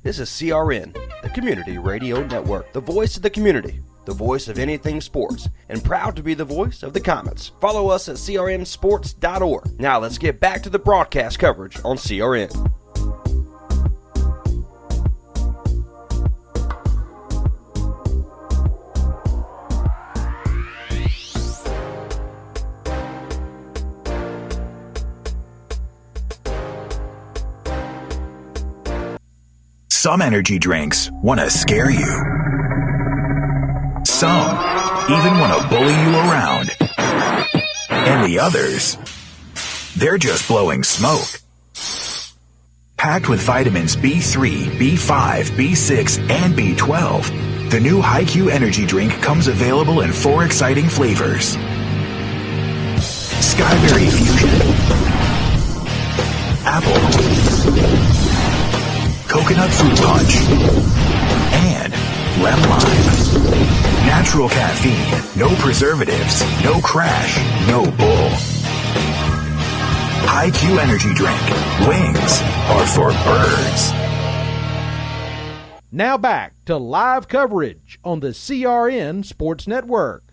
This is CRN, the Community Radio Network, the voice of the community, the voice of anything sports, and proud to be the voice of the Comets. Follow us at crnsports.org. Now let's get back to the broadcast coverage on CRN. Some energy drinks want to scare you. Some even want to bully you around. And the others, they're just blowing smoke. Packed with vitamins B3, B5, B6, and B12, the new HiQ energy drink comes available in 4 exciting flavors. Skyberry Fusion, Apple, Coconut Fruit Punch, and Lemon Lime. Natural caffeine, no preservatives, no crash, no bull. HiQ Energy Drink. Wings are for birds. Now back to live coverage on the CRN Sports Network.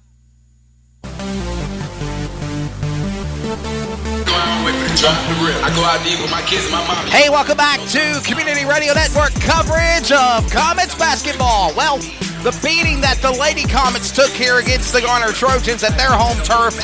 Hey, welcome back to Community Radio Network coverage of Comets basketball. Well, the beating that the Lady Comets took here against the Garner Trojans at their home turf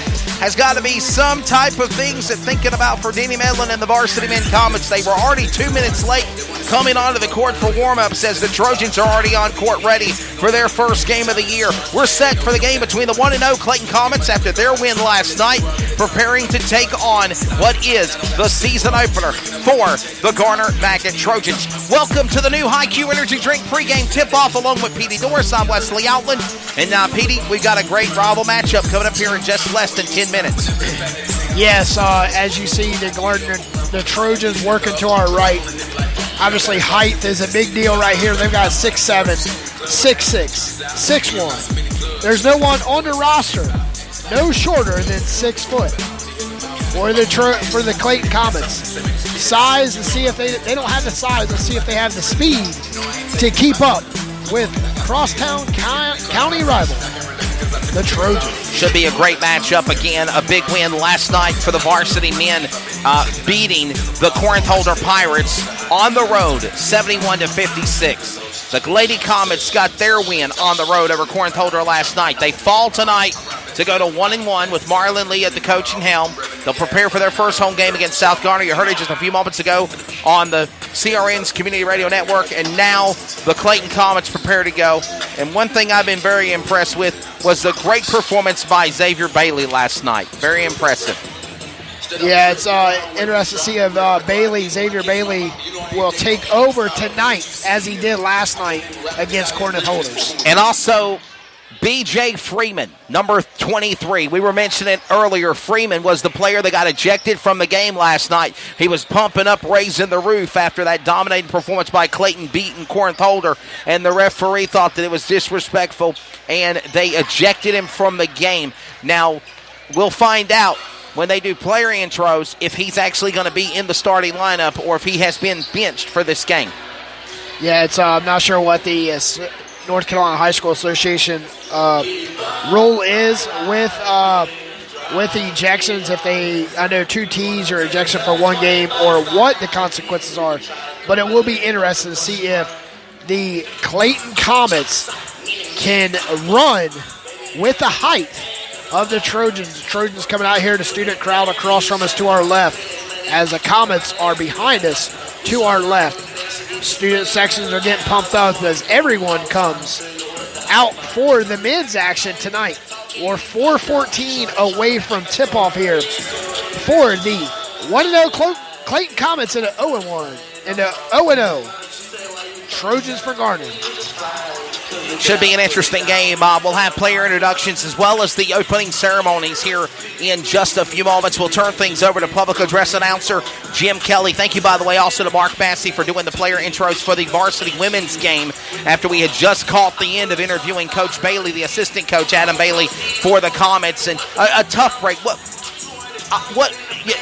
has got to be some type of things that thinking about for Denny Medlin and the Varsity Men Comets. They were already 2 minutes late coming onto the court for warm-ups as the Trojans are already on court ready for their first game of the year. We're set for the game between the 1-0 Clayton Comets after their win last night, preparing to take on what is the season opener for the Garner Magnet Trojans. Welcome to the new HiQ Energy Drink pregame tip-off along with Petey Doris. I'm Wesley Outland. And now, Petey, we've got a great rival matchup coming up here in just less than 10 minutes. Yes, as you see, the Trojans working to our right. Obviously, height is a big deal right here. They've got 6'7", 6'6", 6'1". There's no one on the roster no shorter than 6 foot for the Clayton Comets. Size, and see if they don't have the size. Let's see if they have the speed to keep up with crosstown county rival, the Trojans. Should be a great matchup again. A big win last night for the Varsity Men, beating the Corinth Holder Pirates on the road, 71-56. The Lady Comets got their win on the road over Corinth Holder last night. They fall tonight to go to 1-1 with Marlon Lee at the coaching helm. They'll prepare for their first home game against South Garner. You heard it just a few moments ago on the CRN's Community Radio Network, and now the Clayton Comets prepare to go. And one thing I've been very impressed with was the great performance by Xavier Bailey last night. Very impressive. Yeah, it's interesting to see if Xavier Bailey will take over tonight as he did last night against Corinth Holders. And also, B.J. Freeman, number 23. We were mentioning it earlier. Freeman was the player that got ejected from the game last night. He was pumping up, raising the roof after that dominating performance by Clayton beating Corinth Holder, and the referee thought that it was disrespectful, and they ejected him from the game. Now, we'll find out when they do player intros if he's actually going to be in the starting lineup or if he has been benched for this game. Yeah, I'm not sure what the North Carolina High School Association rule is with the ejections. If I know 2 T's or ejection for 1 game, or what the consequences are. But it will be interesting to see if the Clayton Comets can run with the height of the Trojans. The Trojans coming out here, the student crowd across from us to our left, as the Comets are behind us to our left. Student sections are getting pumped up as everyone comes out for the men's action tonight. We're 4:14 away from tip-off here for the 1-0 Clayton Comets and an 0-1 and a 0-0 Trojans for Garner. Should be an interesting game. We'll have player introductions as well as the opening ceremonies here in just a few moments. We'll turn things over to public address announcer Jim Kelly. Thank you, by the way, also to Mark Massey for doing the player intros for the varsity women's game after we had just caught the end of interviewing Coach Bailey, the assistant coach, Adam Bailey, for the Comets. And a tough break. What,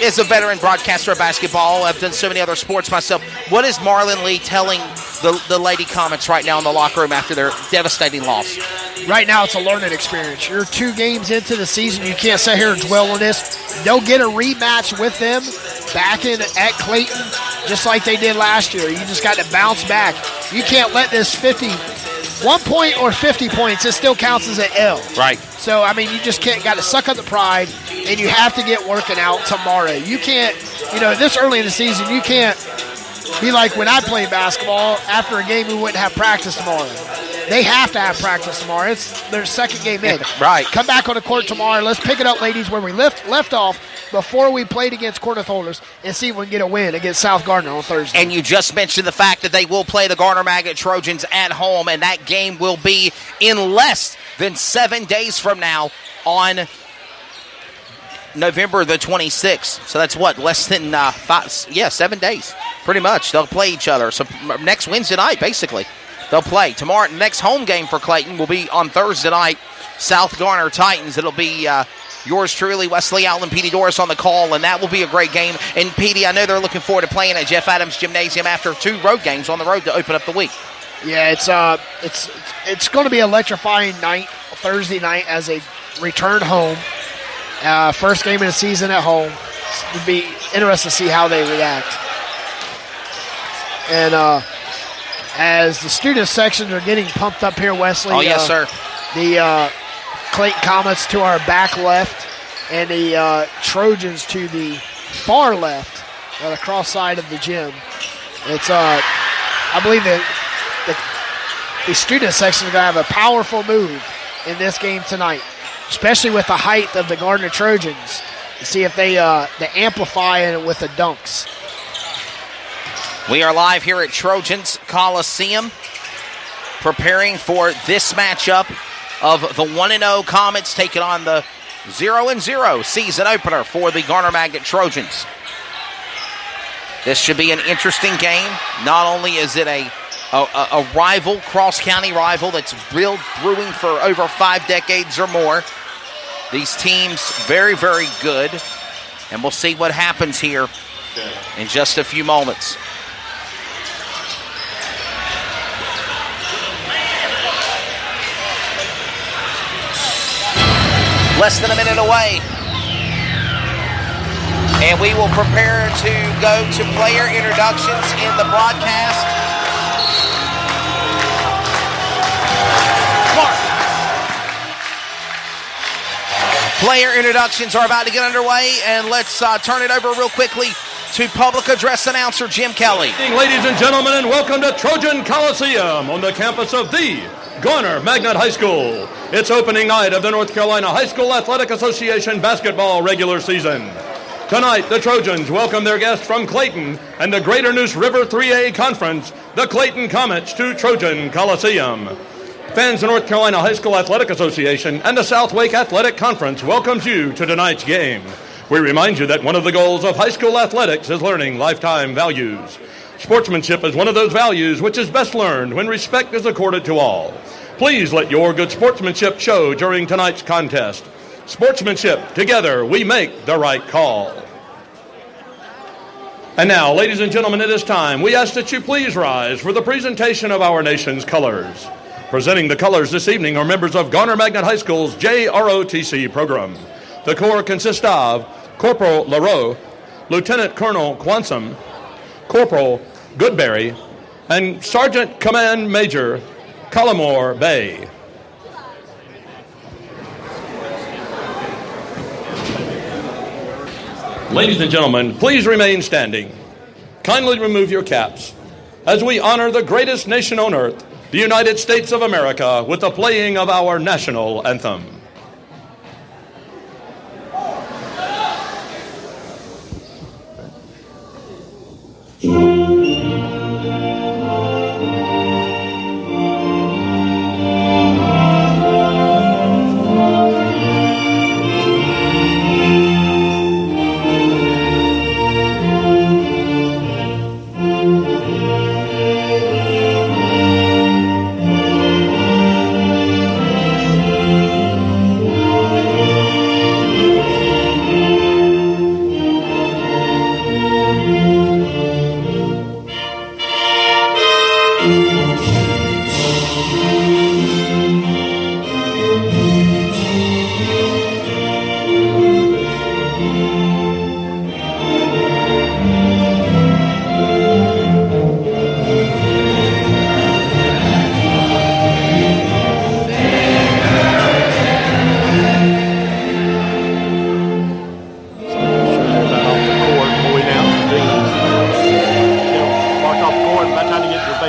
as a veteran broadcaster of basketball, I've done so many other sports myself, what is Marlon Lee telling the Lady Comets right now in the locker room after their devastating loss? Right now, it's a learning experience. You're 2 games into the season. You can't sit here and dwell on this. They'll get a rematch with them back at Clayton, just like they did last year. You just got to bounce back. You can't let this 51 point or 50 points, it still counts as an L. Right. So, I mean, you just got to suck up the pride, and you have to get working out tomorrow. You can't, this early in the season, you can't be like when I played basketball, after a game we wouldn't have practice tomorrow. They have to have practice tomorrow. It's their second game in. Right. Come back on the court tomorrow. Let's pick it up, ladies, where we left off before we played against quarterfinals and see if we can get a win against South Garner on Thursday. And you just mentioned the fact that they will play the Garner Magnet Trojans at home, and that game will be in less than 7 days from now on November the 26th. So that's what, less than 7 days, pretty much. They'll play each other. So next Wednesday night, basically, they'll play. Tomorrow, next home game for Clayton will be on Thursday night, South Garner Titans. It'll be yours truly, Wesley Allen, Petey Doris on the call, and that will be a great game. And Petey, I know they're looking forward to playing at Jeff Adams Gymnasium after 2 road games on the road to open up the week. Yeah, it's going to be an electrifying night, Thursday night, as a return home. First game of the season at home. It'll be interesting to see how they react. And as the student sections are getting pumped up here, Wesley. Oh, yes, sir. The Clayton Comets to our back left, and the Trojans to the far left, the cross side of the gym. It's I believe that the student section is going to have a powerful move in this game tonight, especially with the height of the Garner Trojans, to see if they amplify it with the dunks. We are live here at Trojans Coliseum, preparing for this matchup of the 1-0 Comets taking on the 0-0 season opener for the Garner Magnet Trojans. This should be an interesting game. Not only is it a rival, cross-county rival that's brewing for over 5 decades or more. These teams very, very good. And we'll see what happens here in just a few moments. Less than a minute away. And we will prepare to go to player introductions in the broadcast. Player introductions are about to get underway, and let's turn it over real quickly to public address announcer Jim Kelly. Good evening, ladies and gentlemen, and welcome to Trojan Coliseum on the campus of the Garner Magnet High School. It's opening night of the North Carolina High School Athletic Association basketball regular season. Tonight, the Trojans welcome their guests from Clayton and the Greater Neuse River 3A Conference, the Clayton Comets, to Trojan Coliseum. Fans of North Carolina High School Athletic Association and the South Wake Athletic Conference welcomes you to tonight's game. We remind you that one of the goals of high school athletics is learning lifetime values. Sportsmanship is one of those values which is best learned when respect is accorded to all. Please let your good sportsmanship show during tonight's contest. Sportsmanship, together we make the right call. And now, ladies and gentlemen, it is time. We ask that you please rise for the presentation of our nation's colors. Presenting the colors this evening are members of Garner Magnet High School's JROTC program. The Corps consists of Corporal LaRoe, Lieutenant Colonel Quansom, Corporal Goodberry, and Sergeant Command Major Collimore Bay. Ladies and gentlemen, please remain standing. Kindly remove your caps as we honor the greatest nation on earth, the United States of America, with the playing of our national anthem.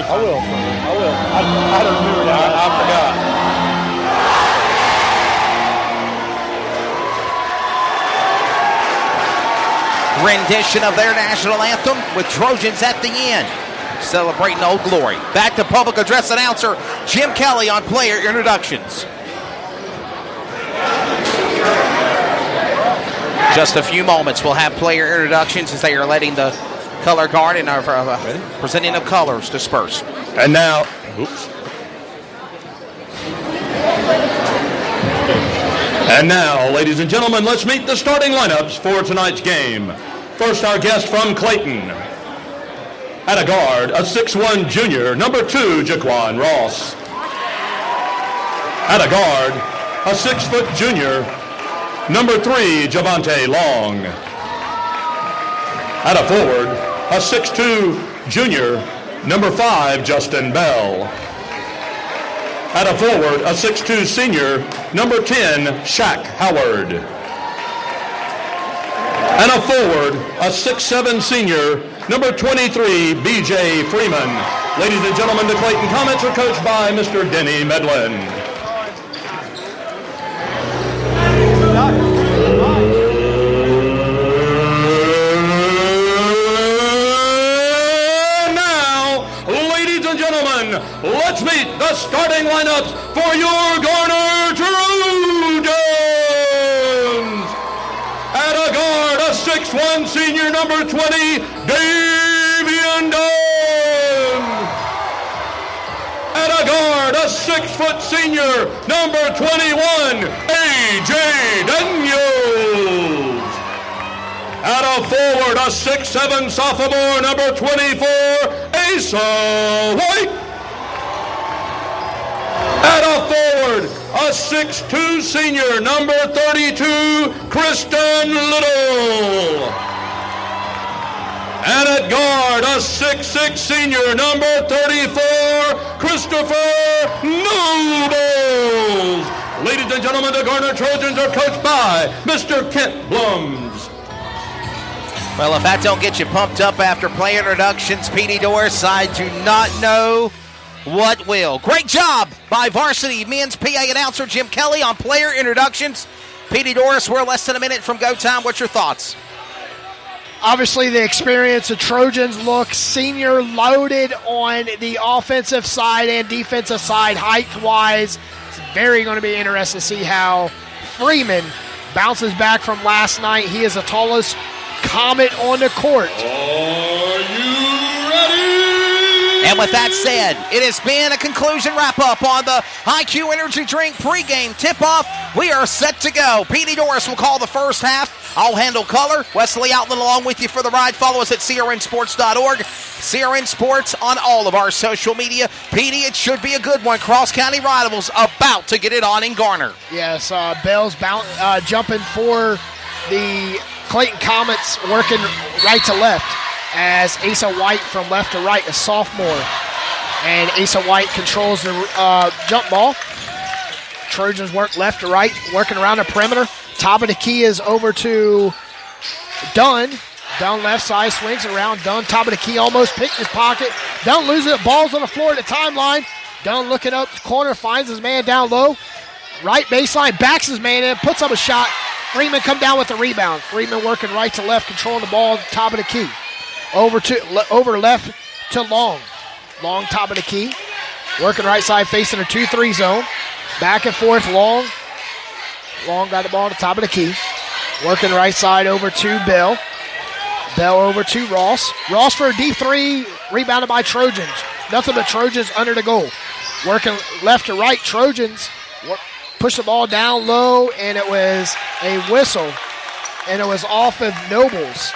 Clayton. I will. I don't remember that. I forgot. Rendition of their national anthem with Trojans at the end, celebrating Old Glory. Back to public address announcer Jim Kelly on player introductions. Just a few moments, we'll have player introductions as they are letting the color guard and our presenting of colors disperse. And now, And now, ladies and gentlemen, let's meet the starting lineups for tonight's game. First, our guest from Clayton. At a guard, a 6'1 junior, number 2, Jaquan Ross. At a guard, a 6-foot junior, number 3, Javante Long. At a forward, a 6'2 junior, number 5, Justin Bell. At a forward, a 6'2 senior, number 10, Shaq Howard. And a forward, a 6'7 senior, number 23, B.J. Freeman. Ladies and gentlemen, the Clayton Comets are coached by Mr. Denny Medlin. Let's meet the starting lineups for your Garner Trojans. At a guard, a 6'1 senior, number 20, Davian Dunn. At a guard, a 6-foot senior, number 21, A.J. Daniels. At a forward, a 6'7 sophomore, number 24, Asa White. At a forward, a 6'2 senior, number 32, Kristen Little. And at guard, a 6'6 senior, number 34, Christopher Nobles. Ladies and gentlemen, the Garner Trojans are coached by Mr. Kent Blums. Well, if that don't get you pumped up after play introductions, Petey Doris, I do not know what will. Great job by Varsity men's PA announcer Jim Kelly on player introductions. Petey Doris, we're less than a minute from go time. What's your thoughts? Obviously, the experience of Trojans look senior loaded on the offensive side and defensive side height-wise. It's very going to be interesting to see how Freeman bounces back from last night. He is the tallest Comet on the court. Are you ready? And with that said, it has been a conclusion wrap-up on the IQ Energy Drink pregame tip-off. We are set to go. Petey Doris will call the first half. I'll handle color. Wesley Outland along with you for the ride. Follow us at crnsports.org. CRN Sports on all of our social media. Petey, it should be a good one. Cross-county rivals about to get it on in Garner. Yes, Bell's jumping for the Clayton Comets, working right to left, as Asa White from left to right, a sophomore. And Asa White controls the jump ball. Trojans work left to right, working around the perimeter. Top of the key is over to Dunn. Dunn left side, swings around. Dunn, top of the key, almost picked his pocket. Dunn loses it. Ball's on the floor at the timeline. Dunn looking up the corner, finds his man down low. Right baseline, backs his man in, puts up a shot. Freeman come down with the rebound. Freeman working right to left, controlling the ball, top of the key. Over left to Long. Long, top of the key. Working right side, facing a 2-3 zone. Back and forth, Long. Long got the ball at the top of the key. Working right side over to Bell. Bell over to Ross. Ross for a deep three, rebounded by Trojans. Nothing but Trojans under the goal. Working left to right, Trojans push the ball down low, and it was a whistle, and it was off of Nobles.